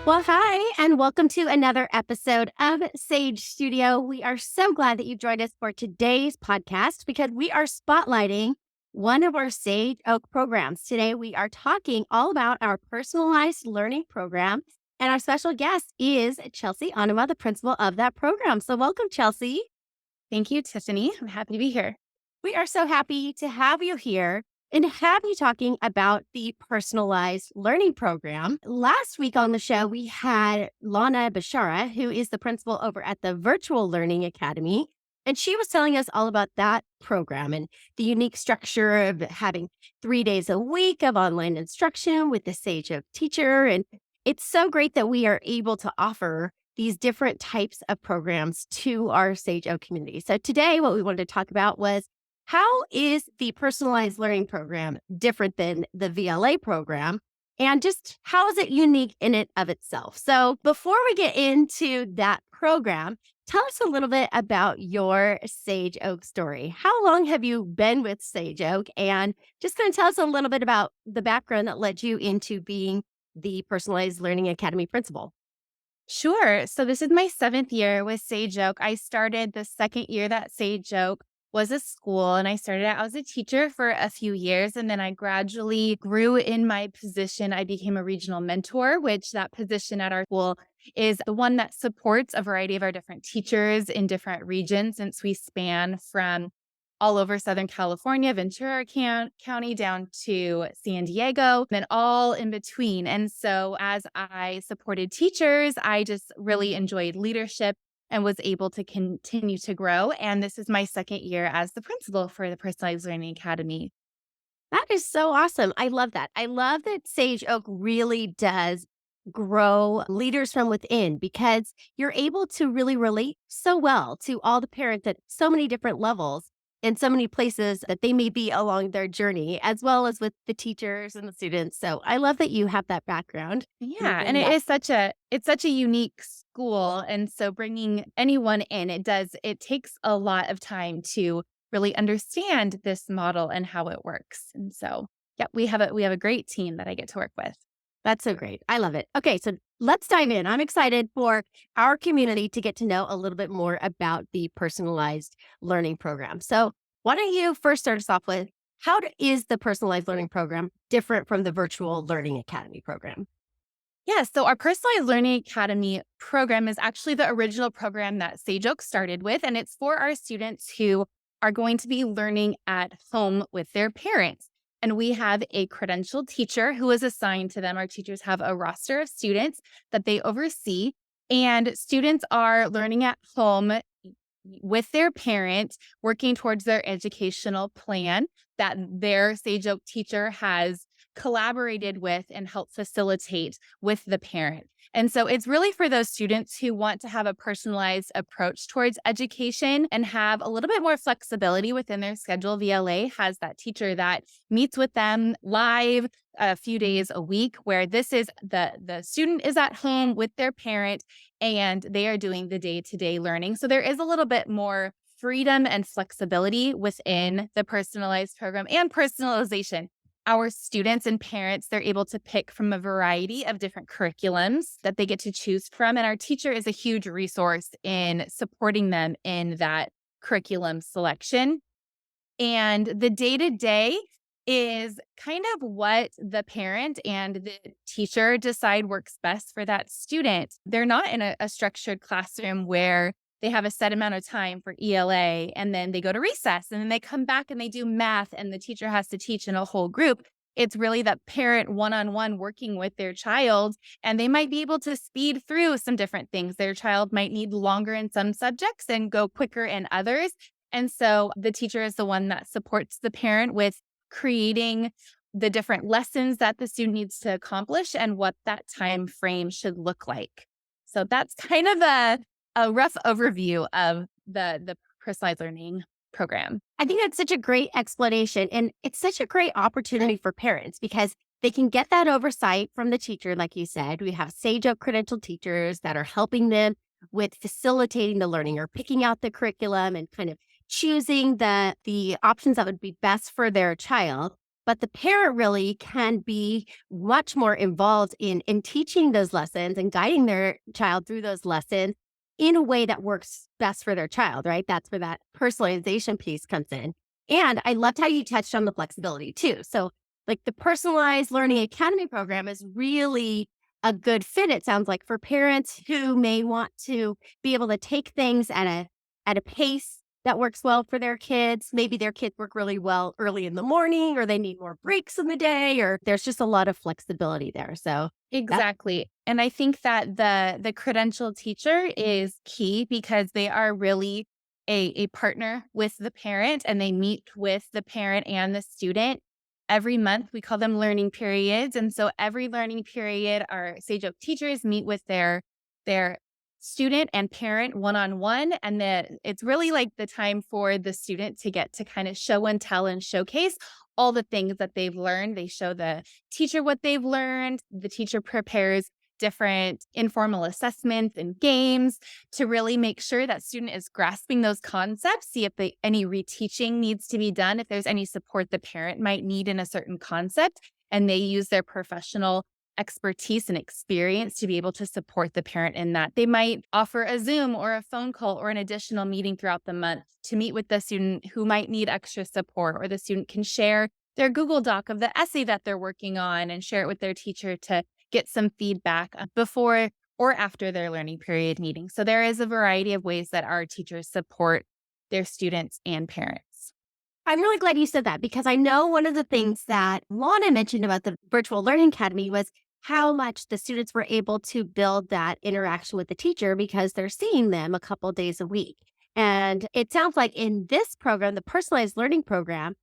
Well, hi, and welcome to another episode of Sage Studio. We are so glad that you've joined us for today's podcast because we are spotlighting one of our Sage Oak programs. Today, we are talking all about our personalized learning program, and our special guest is Chelsey Anema, the principal of that program. So, welcome, Chelsey. Thank you, Tiffany. I'm happy to be here. We are so happy to have you here and have you talking about the personalized learning program. Last week on the show, we had Lana Bashara, who is the principal over at the Virtual Learning Academy. And she was telling us all about that program and the unique structure of having 3 days a week of online instruction with the Sage Oak teacher. And it's so great that we are able to offer these different types of programs to our Sage Oak community. So today, what we wanted to talk about was how is the personalized learning program different than the VLA program? And just how is it unique in and of itself? So before we get into that program, tell us a little bit about your Sage Oak story. How long have you been with Sage Oak? And just going to tell us a little bit about the background that led you into being the Personalized Learning Academy principal. Sure. So this is my 7th year with Sage Oak. I started the second year that Sage Oak was a school, and I started out as a teacher for a few years, and then I gradually grew in my position. I became a regional mentor, which that position at our school is the one that supports a variety of our different teachers in different regions, since we span from all over Southern California, Ventura County down to San Diego, then all in between. And so as I supported teachers, I just really enjoyed leadership and was able to continue to grow. And this is my second year as the principal for the Personalized Learning Academy. That is so awesome. I love that. I love that Sage Oak really does grow leaders from within because you're able to really relate so well to all the parents at so many different levels in so many places that they may be along their journey, as well as with the teachers and the students. So I love that you have that background. Yeah, and Within it that. is such a unique school, and so bringing anyone in, it takes a lot of time to really understand this model and how it works. And so, yeah, we have a great team that I get to work with. That's so great. I love it. Okay, so let's dive in. I'm excited for our community to get to know a little bit more about the personalized learning program. So, why don't you first start us off with is the personalized learning program different from the virtual learning academy program? Yeah, so our Personalized Learning Academy program is actually the original program that Sage Oak started with, and it's for our students who are going to be learning at home with their parents. And we have a credentialed teacher who is assigned to them. Our teachers have a roster of students that they oversee, and students are learning at home with their parent, working towards their educational plan that their Sage Oak teacher has collaborated with and helped facilitate with the parent. And so it's really for those students who want to have a personalized approach towards education and have a little bit more flexibility within their schedule. VLA has that teacher that meets with them live a few days a week, where this is the student is at home with their parent and they are doing the day-to-day learning. So there is a little bit more freedom and flexibility within the personalized program and personalization. Our students and parents, they're able to pick from a variety of different curriculums that they get to choose from. And our teacher is a huge resource in supporting them in that curriculum selection. And the day-to-day is kind of what the parent and the teacher decide works best for that student. They're not in a structured classroom where they have a set amount of time for ELA and then they go to recess and then they come back and they do math and the teacher has to teach in a whole group. It's really that parent one-on-one working with their child, and they might be able to speed through some different things. Their child might need longer in some subjects and go quicker in others. And so the teacher is the one that supports the parent with creating the different lessons that the student needs to accomplish and what that time frame should look like. So that's kind of a rough overview of the personalized learning program. I think that's such a great explanation. And it's such a great opportunity for parents because they can get that oversight from the teacher. Like you said, we have Sage Oak credentialed teachers that are helping them with facilitating the learning or picking out the curriculum and kind of choosing the options that would be best for their child. but the parent really can be much more involved in teaching those lessons and guiding their child through those lessons in a way that works best for their child, right? That's where that personalization piece comes in. And I loved how you touched on the flexibility too. So, like the personalized learning academy program is really a good fit, it sounds like, for parents who may want to be able to take things at a pace that works well for their kids. Maybe their kids work really well early in the morning, or they need more breaks in the day, or there's just a lot of flexibility there. So that Exactly. And I think that the credentialed teacher is key because they are really a partner with the parent and they meet with the parent and the student every month. We call them learning periods. And so every learning period, our Sage Oak teachers meet with their student and parent one-on-one. And it's really like the time for the student to get to kind of show and tell and showcase all the things that they've learned. They show the teacher what they've learned. The teacher prepares different informal assessments and games to really make sure that student is grasping those concepts, see if any reteaching needs to be done, if there's any support the parent might need in a certain concept, and they use their professional expertise and experience to be able to support the parent in that. They might offer a Zoom or a phone call or an additional meeting throughout the month to meet with the student who might need extra support, or the student can share their Google Doc of the essay that they're working on and share it with their teacher to get some feedback before or after their learning period meeting. So there is a variety of ways that our teachers support their students and parents. I'm really glad you said that because I know one of the things that Lana mentioned about the virtual learning academy was how much the students were able to build that interaction with the teacher because they're seeing them a couple days a week. And it sounds like in this program, the personalized learning program,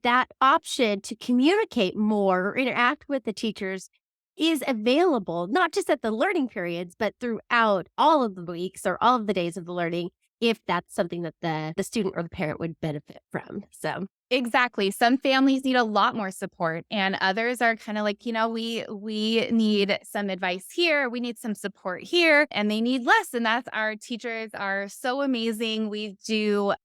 that option to communicate more or interact with the teachers is available, not just at the learning periods, but throughout all of the weeks or all of the days of the learning, if that's something that the student or the parent would benefit from. So Exactly. Some families need a lot more support and others are kind of like, we need some advice here, we need some support here, and they need less. And that's our teachers are so amazing. We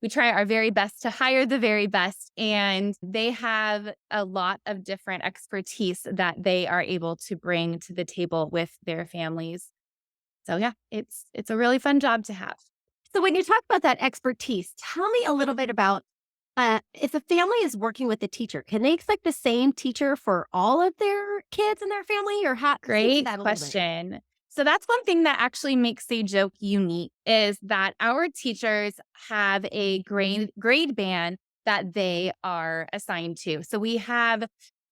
try our very best to hire the very best, and they have a lot of different expertise that they are able to bring to the table with their families. So yeah, it's a really fun job to have. So when you talk about that expertise, tell me a little bit about if a family is working with a teacher, can they expect the same teacher for all of their kids and their family, or how? Speak to Great that a little bit. question. So that's one thing that actually makes Sage Oak unique is that our teachers have a grade band that they are assigned to. So we have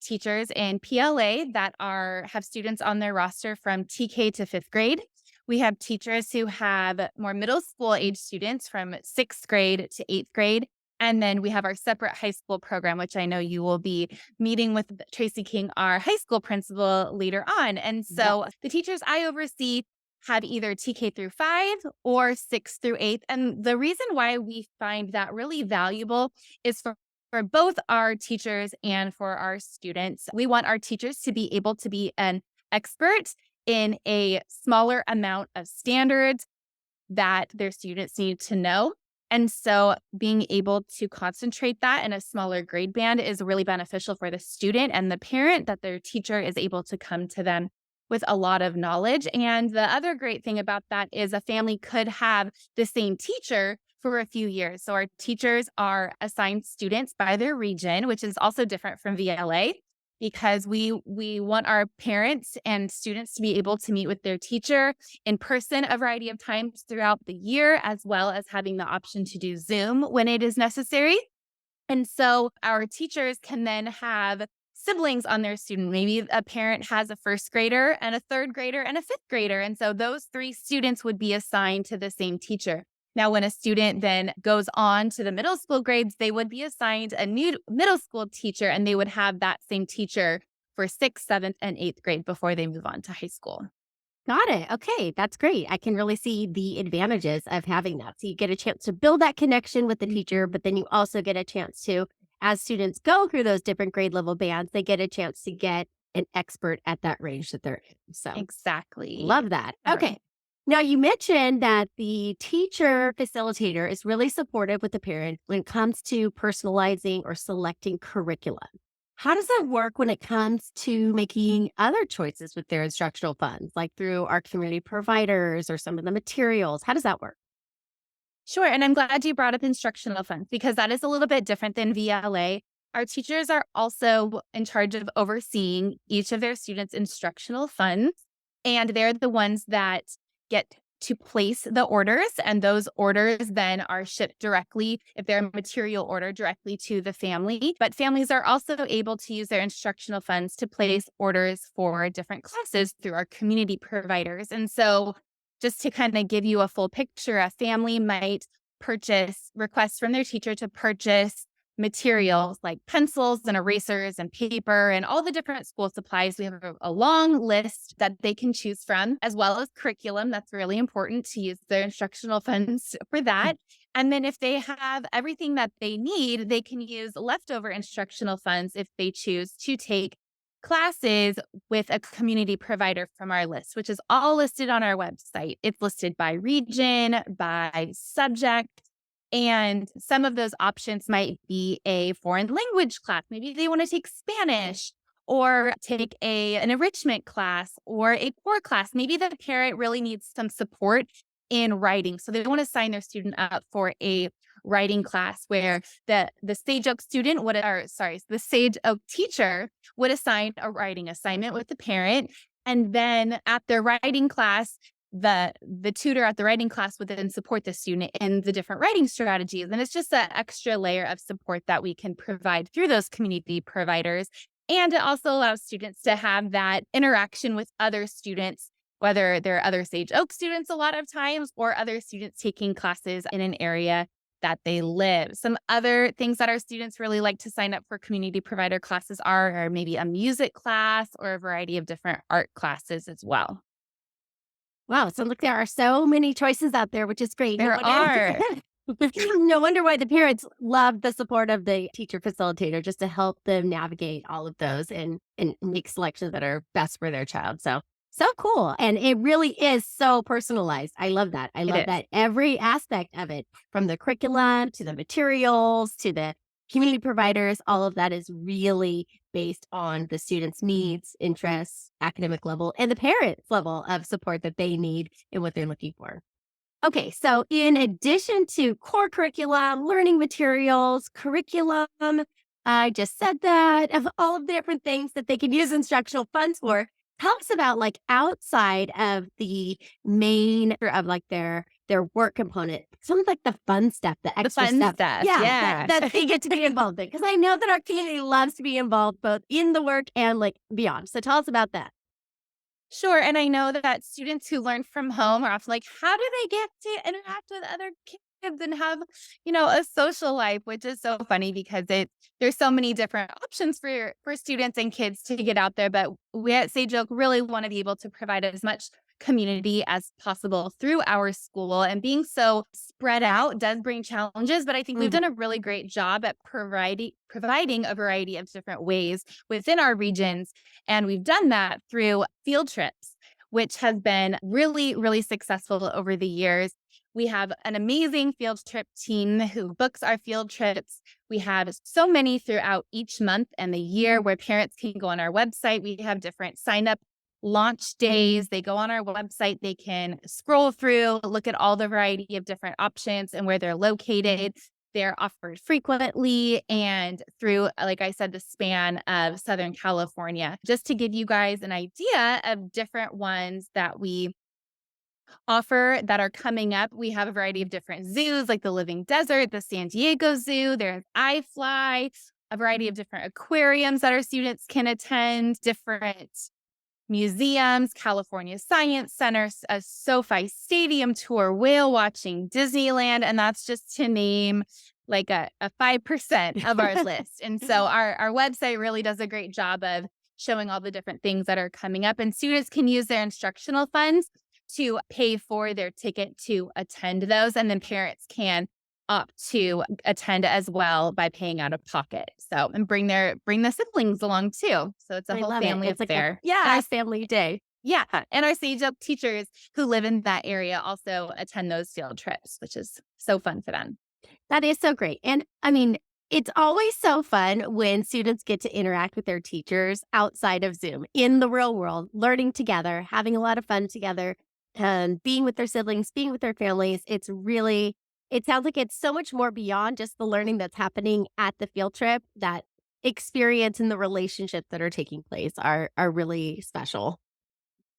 teachers in PLA that have students on their roster from TK to 5th grade. We have teachers who have more middle school age students from 6th grade to 8th grade. And then we have our separate high school program, which I know you will be meeting with Tracy King, our high school principal, later on. And Yes. so the teachers I oversee have either TK through 5 or 6 through 8. And the reason why we find that really valuable is for both our teachers and for our students. We want our teachers to be able to be an expert in a smaller amount of standards that their students need to know. And so being able to concentrate that in a smaller grade band is really beneficial for the student and the parent, that their teacher is able to come to them with a lot of knowledge. And the other great thing about that is a family could have the same teacher for a few years. So our teachers are assigned students by their region, which is also different from VLA, because we want our parents and students to be able to meet with their teacher in person a variety of times throughout the year, as well as having the option to do Zoom when it is necessary. And so our teachers can then have siblings on their student. Maybe a parent has a 1st grader and a 3rd grader and a 5th grader. And so those 3 students would be assigned to the same teacher. Now, when a student then goes on to the middle school grades, they would be assigned a new middle school teacher, and they would have that same teacher for 6th, 7th, and 8th grade before they move on to high school. Got it. Okay, that's great. I can really see the advantages of having that. So you get a chance to build that connection with the teacher, but then you also get a chance to, as students go through those different grade level bands, they get a chance to get an expert at that range that they're in. So Exactly. love that. All right. Okay. Now you mentioned that the teacher facilitator is really supportive with the parent when it comes to personalizing or selecting curriculum. How does that work when it comes to making other choices with their instructional funds, like through our community providers or some of the materials? How does that work? Sure. And I'm glad you brought up instructional funds because that is a little bit different than VLA. Our teachers are also in charge of overseeing each of their students' instructional funds, and they're the ones that get to place the orders. And those orders then are shipped directly, if they're a material order, directly to the family. But families are also able to use their instructional funds to place orders for different classes through our community providers. And so just to kind of give you a full picture, a family might requests from their teacher to purchase materials like pencils and erasers and paper and all the different school supplies. We have a long list that they can choose from, as well as curriculum. That's really important to use their instructional funds for that. And then if they have everything that they need, they can use leftover instructional funds if they choose to take classes with a community provider from our list, which is all listed on our website. It's listed by region, by subject, and some of those options might be a foreign language class. Maybe they want to take Spanish or take an enrichment class or a core class. Maybe the parent really needs some support in writing. So they want to sign their student up for a writing class where the Sage Oak student would, or sorry, the Sage Oak teacher would assign a writing assignment with the parent. And then at their writing class, the tutor at the writing class would then support the student in the different writing strategies. And it's just an extra layer of support that we can provide through those community providers. And it also allows students to have that interaction with other students, whether they're other Sage Oak students a lot of times or other students taking classes in an area that they live. Some other things that our students really like to sign up for community provider classes are maybe a music class or a variety of different art classes as well. Wow. So look, there are so many choices out there, which is great. There are. No wonder why the parents love the support of the teacher facilitator just to help them navigate all of those and make selections that are best for their child. So cool. And it really is so personalized. I love that. I It love is. that every aspect of it, from the curriculum to the materials to the community providers, all of that is really based on the student's needs, interests, academic level, and the parents' level of support that they need and what they're looking for. Okay, so in addition to core curriculum, learning materials, curriculum, I just said that, of all of the different things that they can use instructional funds for, tell us about like outside of the main of like their work component, some of like the fun stuff, the The extra fun stuff. stuff. Yeah, Yeah. that they get to be involved in. Because I know that our community loves to be involved both in the work and like beyond. So tell us about that. Sure. And I know that students who learn from home are often like, how do they get to interact with other kids and have, a social life, which is so funny because there's so many different options for students and kids to get out there. But we at Sage Oak really want to be able to provide as much community as possible through our school. And being so spread out does bring challenges, but I think we've Mhm. done a really great job at providing a variety of different ways within our regions. And we've done that through field trips, which has been really, really successful over the years. We have an amazing field trip team who books our field trips. We have so many throughout each month and the year where parents can go on our website. We have different sign up launch days. They go on our website, they can scroll through, look at all the variety of different options and where they're located. They're offered frequently and through, like I said, the span of Southern California. Just to give you guys an idea of different ones that we offer that are coming up, we have a variety of different zoos like the Living Desert, the San Diego Zoo, there's iFly, a variety of different aquariums that our students can attend, different museums, California Science Center, a SoFi Stadium tour, whale watching, Disneyland, and that's just to name like a 5% of our list. And so our website really does a great job of showing all the different things that are coming up. And students can use their instructional funds to pay for their ticket to attend those. And then parents can opt to attend as well by paying out of pocket. So, and bring the siblings along too. So it's a I whole love it. family It's like a affair. And yeah, family day. yeah, and our Sage Oak teachers who live in that area also attend those field trips, which is so fun for them. That is so great. And I mean, It's always so fun when students get to interact with their teachers outside of Zoom in the real world, learning together, having a lot of fun together, and being with their siblings, being with their families. It sounds like it's so much more beyond just the learning that's happening at the field trip. That experience and the relationships that are taking place are really special.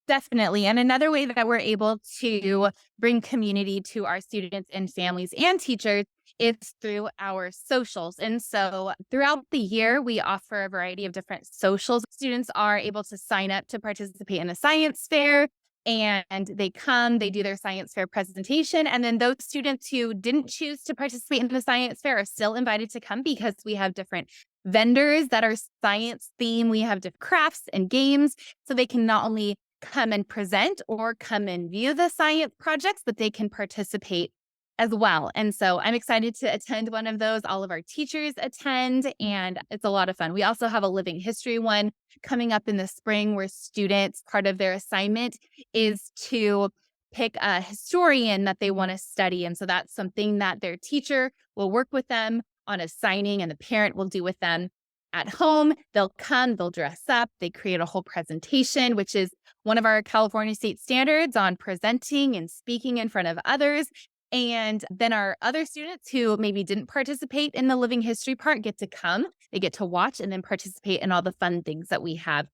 Definitely. And another way that we're able to bring community to our students and families and teachers is through our socials. And so throughout the year, we offer a variety of different socials. Students are able to sign up to participate in a science fair. And they come, they do their science fair presentation. And then those students who didn't choose to participate in the science fair are still invited to come because we have different vendors that are science themed. We have different crafts and games. So they can not only come and present or come and view the science projects, but they can participate as well. And so I'm excited to attend one of those. All of our teachers attend, and it's a lot of fun. We also have a living history one coming up in the spring where students, part of their assignment is to pick a historian that they want to study. And so that's something that their teacher will work with them on assigning, and the parent will do with them at home. They'll come, they'll dress up, they create a whole presentation, which is one of our California state standards on presenting and speaking in front of others. And then our other students who maybe didn't participate in the living history part get to come, they get to watch and then participate in all the fun things that we have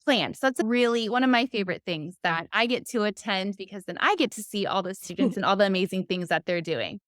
planned. So that's really one of my favorite things that I get to attend because then I get to see all the students and all the amazing things that they're doing.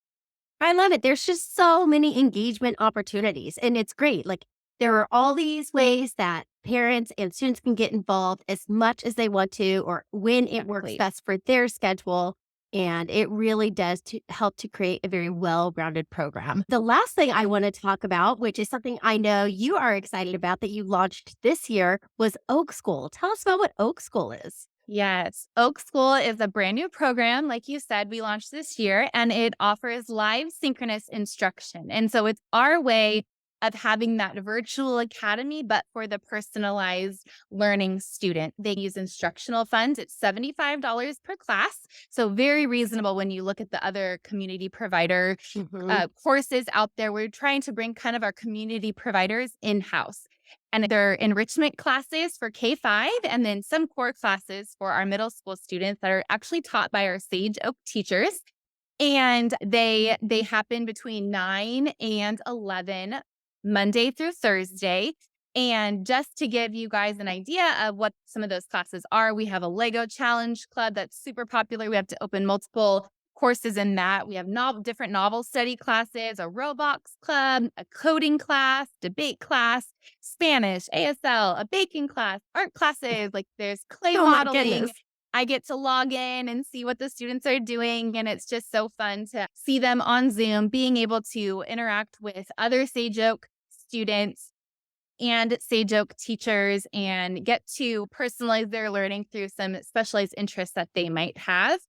I love it. There's just so many engagement opportunities, and it's great. Like, there are all these ways that parents and students can get involved as much as they want to or when it works Exactly. best for their schedule. And it really does to help to create a very well-rounded program. The last thing I want to talk about, which is something I know you are excited about that you launched this year, was Oak School. Tell us about what Oak School is. Yes. Oak School is a brand new program. Like you said, we launched this year and it offers live synchronous instruction. And so it's our way of having that virtual academy, but for the personalized learning student. They use instructional funds. It's $75 per class. So very reasonable when you look at the other community provider Mhm. courses out there. We're trying to bring kind of our community providers in house. And they're enrichment classes for K-5 and then some core classes for our middle school students that are actually taught by our Sage Oak teachers. And they happen between 9 and 11 Monday through Thursday. And just to give you guys an idea of what some of those classes are, we have a Lego challenge club that's super popular. We have to open multiple courses in that. We have different novel study classes, a Roblox club, a coding class, debate class, Spanish, ASL, a baking class, art classes. Like there's clay Oh my goodness. modeling. I get to log in and see what the students are doing. And it's just so fun to see them on Zoom, being able to interact with other Sage Oak students and Sage Oak teachers and get to personalize their learning through some specialized interests that they might have.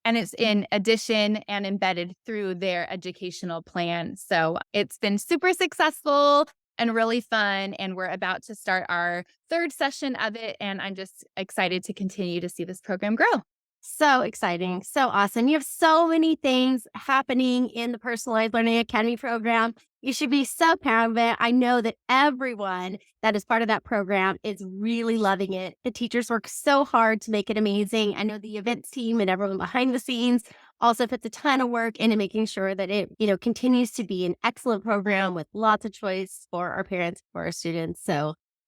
And it's in addition and embedded through their educational plan. So it's been super successful and really fun. And we're about to start our third session of it. And I'm just excited to continue to see this program grow. So exciting. So awesome. You have so many things happening in the Personalized Learning Academy program. You should be so proud of it. I know that everyone that is part of that program is really loving it. The teachers work so hard to make it amazing. I know the events team and everyone behind the scenes also puts a ton of work into making sure that it continues to be an excellent program with lots of choice for our parents, for our students.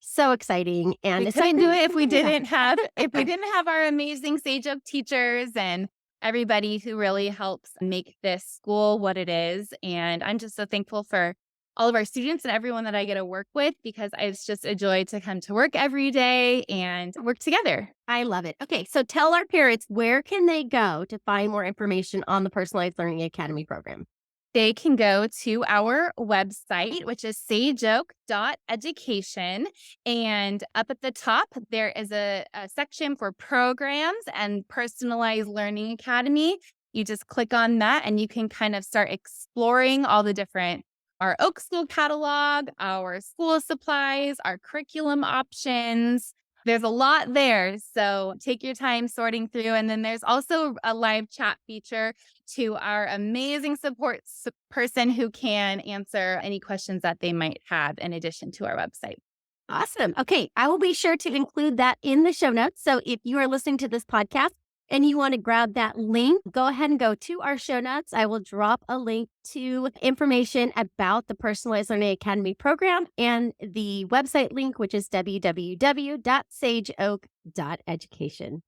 So exciting. And We it's couldn't do something, it if we yeah. didn't have our amazing Sage Oak teachers and everybody who really helps make this school what it is. And I'm just so thankful for all of our students and everyone that I get to work with because it's just a joy to come to work every day and work together. I love it. Okay, so tell our parents, where can they go to find more information on the Personalized Learning Academy program? They can go to our website, which is sageoak.education. And up at the top, there is a section for programs and personalized learning academy. You just click on that and you can kind of start exploring all the different our Oak School catalog, our school supplies, our curriculum options, There's a lot there. So take your time sorting through. And then there's also a live chat feature to our amazing person who can answer any questions that they might have in addition to our website. Awesome. Okay. I will be sure to include that in the show notes. So if you are listening to this podcast and you want to grab that link, go ahead and go to our show notes. I will drop a link to information about the Personalized Learning Academy program and the website link, which is www.sageoak.education.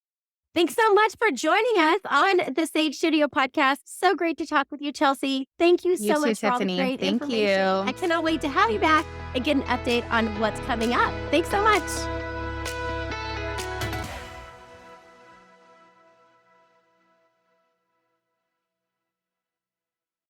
Thanks so much for joining us on the Sage Studio podcast. So great to talk with you, Chelsey. Thank you You so too, much for all the Tiffany. great Thank information. you. I cannot wait to have you back and get an update on what's coming up. Thanks so much.